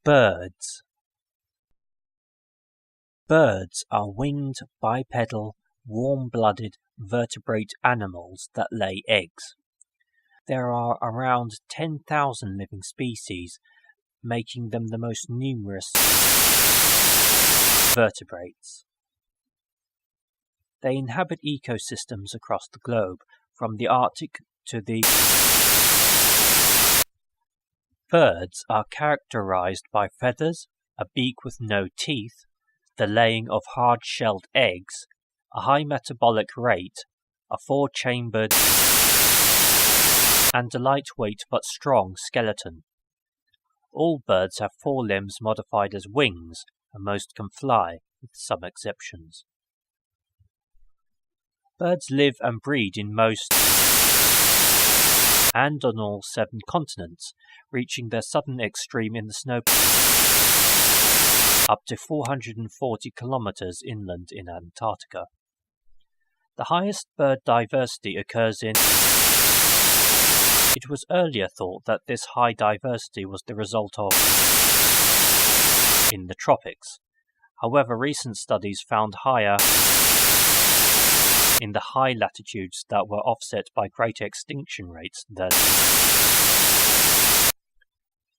Birds. Birds are winged, bipedal, warm-blooded vertebrate animals that lay eggs. There are around 10,000 living species, making them the most numerous vertebrates. They inhabit ecosystems across the globe, from the Arctic to the... Birds are characterized by feathers, a beak with no teeth, the laying of hard-shelled eggs, a high metabolic rate, a four-chambered and a lightweight but strong skeleton. All birds have forelimbs modified as wings, and most can fly, with some exceptions. Birds live and breed in most and on all 7 continents, reaching their southern extreme in the snow up to 440 kilometers inland in Antarctica. The highest bird diversity occurs in... It was earlier thought that this high diversity was the result of in the tropics. However, recent studies found higher in the high latitudes that were offset by greater extinction rates than...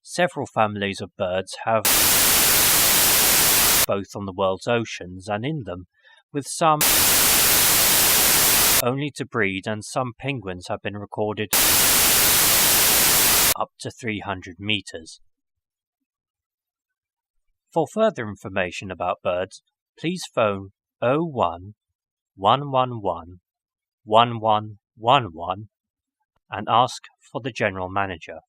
Several families of birds have both on the world's oceans and in them, with some only to breed, and some penguins have been recorded up to 300 meters. For further information about birds, please phone 01 111 1111 and ask for the General Manager.